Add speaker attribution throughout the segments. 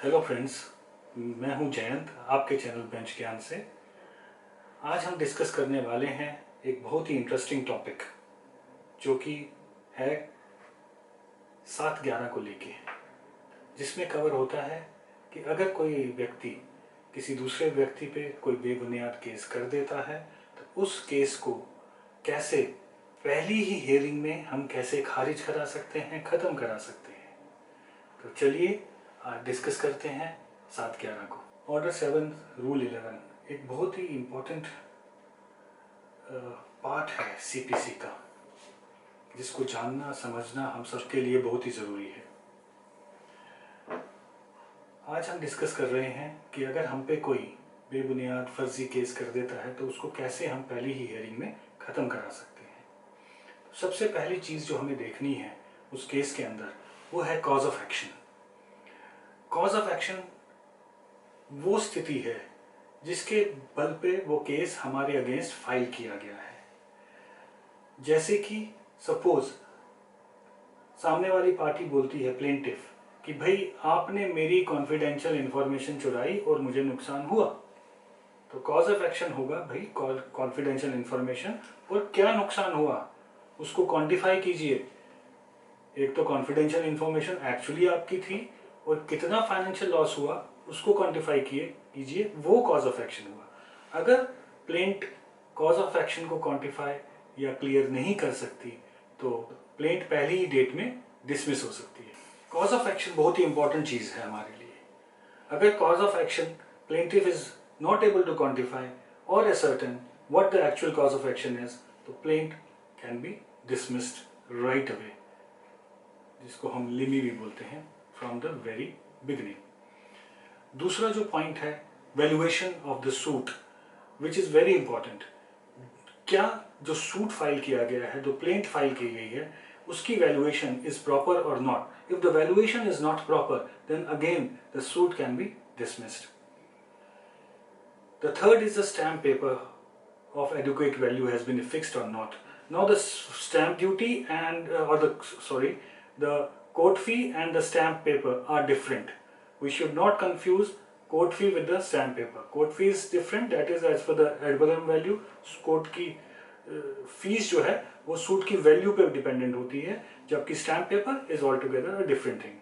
Speaker 1: Hello friends, मैं हूं जयंत आपके चैनल बेंच ज्ञान से। आज हम डिस्कस करने वाले हैं एक बहुत ही इंटरेस्टिंग टॉपिक जो कि है 7/11 को लेके, जिसमें कवर होता है कि अगर कोई व्यक्ति किसी दूसरे व्यक्ति पे कोई बेबुनियाद केस कर देता है तो उस केस को कैसे पहली ही हियरिंग में हम कैसे खारिज करा सकते हैं, ख़त्म करा सकते हैं। तो चलिए आज डिस्कस करते हैं 7/11 को। ऑर्डर 7 रूल 11 एक बहुत ही इम्पोर्टेंट पार्ट है सीपीसी का, जिसको जानना समझना हम सबके लिए बहुत ही ज़रूरी है। आज हम डिस्कस कर रहे हैं कि अगर हम पे कोई बेबुनियाद फर्जी केस कर देता है तो उसको कैसे हम पहली ही हियरिंग में ख़त्म करा सकते हैं। तो सबसे पहली चीज़ जो हमें देखनी है उस केस के अंदर वो है cause of action. Cause of action वो स्थिति है जिसके बल पे वो केस हमारे अगेंस्ट फाइल किया गया है। जैसे कि सपोज सामने वाली पार्टी बोलती है प्लेंटिफ कि भाई आपने मेरी कॉन्फिडेंशियल इंफॉर्मेशन चुराई और मुझे नुकसान हुआ, तो कॉज ऑफ एक्शन होगा भाई कॉन्फिडेंशियल इंफॉर्मेशन और क्या नुकसान हुआ उसको क्वांटिफाई कीजिए। एक तो कॉन्फिडेंशियल इंफॉर्मेशन एक्चुअली आपकी थी और कितना फाइनेंशियल लॉस हुआ उसको क्वांटिफाई कीजिए, वो कॉज ऑफ एक्शन हुआ। अगर प्लेंट कॉज ऑफ एक्शन को क्वांटिफाई या क्लियर नहीं कर सकती तो प्लेंट पहली ही डेट में डिसमिस हो सकती है। कॉज ऑफ एक्शन बहुत ही इंपॉर्टेंट चीज़ है हमारे लिए। अगर cause of action plaintiff is not able to quantify और ascertain what the actual cause of action is, तो plaint can be dismissed right away, जिसको हम लिमी भी बोलते हैं, फ्रॉम द वेरी बिगिनिंग। दूसरा जो पॉइंट है valuation of the suit, which is very important. क्या जो सूट फाइल किया गया है, जो प्लेंट फाइल की गई है, उसकी वैल्यूएशन इज प्रॉपर और not. If the valuation is not proper then again the suit can be dismissed. The third is the stamp paper of adequate value has been fixed or not. Now the stamp duty and the court fee and the stamp paper are different. We should not confuse court fee with the stamp paper. Court fee is different, that is as per the ad valorem value. Court की fees जो है वो suit की value पे dependent होती है, जबकि stamp paper is all together a different thing.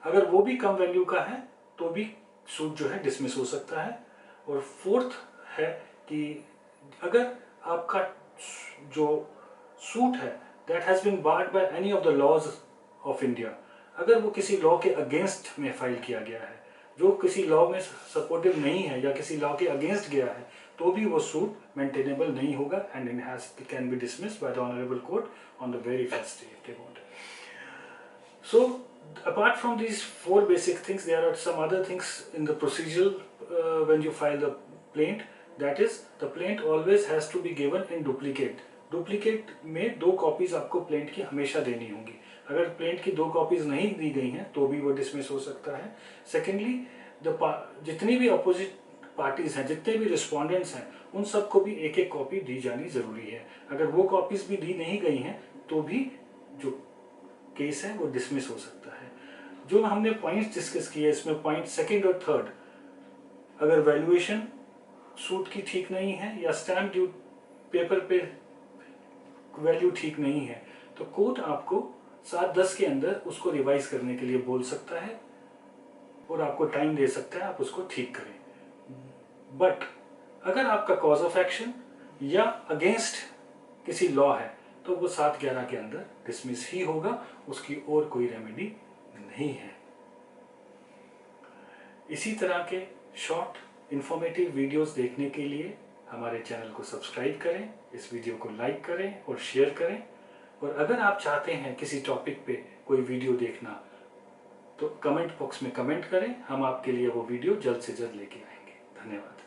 Speaker 1: अगर वो भी कम वैल्यू का है तो भी सूट जो है डिसमिस हो सकता है। और फोर्थ है कि अगर आपका जो सूट है that has been barred by any of the laws of India, अगर वो किसी लॉ के अगेंस्ट में फाइल किया गया है, जो किसी लॉ में सपोर्टिव नहीं है या किसी लॉ के अगेंस्ट गया है, तो भी वो सूट मेंटेनेबल नहीं होगा and it can be dismissed by the honourable court on the very first day if they want. So apart from these four basic things, there are some other things in the procedural when you file the plaint. That is, the plaint always has to be given in duplicate. Duplicate में 2 copies आपको plaint की हमेशा देनी होंगी। अगर plaint की 2 copies नहीं दी गई हैं तो भी वो डिसमिस हो सकता है। सेकेंडली, जितनी भी अपोजिट पार्टीज हैं, जितने भी रिस्पोंडेंट्स हैं, उन सबको भी एक एक कॉपी दी जानी जरूरी है। अगर वो कॉपीज भी दी नहीं गई हैं तो भी जो केस है वो डिसमिस हो सकता है। जो हमने पॉइंट्स डिस्कस किए इसमें पॉइंट सेकेंड और थर्ड, अगर वैल्यूएशन सूट की ठीक नहीं है या स्टैम्प ड्यूटी पेपर पे वैल्यू ठीक नहीं है तो कोर्ट आपको 7-10 के अंदर उसको रिवाइज करने के लिए बोल सकता है और आपको टाइम दे सकता है, आप उसको ठीक करें। बट अगर आपका कॉज ऑफ एक्शन या अगेंस्ट किसी लॉ है तो वो 7/11 के अंदर डिसमिस ही होगा, उसकी और कोई रेमेडी नहीं है। इसी तरह के शॉर्ट इंफॉर्मेटिव वीडियोस देखने के लिए हमारे चैनल को सब्सक्राइब करें, इस वीडियो को लाइक करें और शेयर करें। और अगर आप चाहते हैं किसी टॉपिक पे कोई वीडियो देखना तो कमेंट बॉक्स में कमेंट करें, हम आपके लिए वो वीडियो जल्द से जल्द लेके आएंगे। धन्यवाद।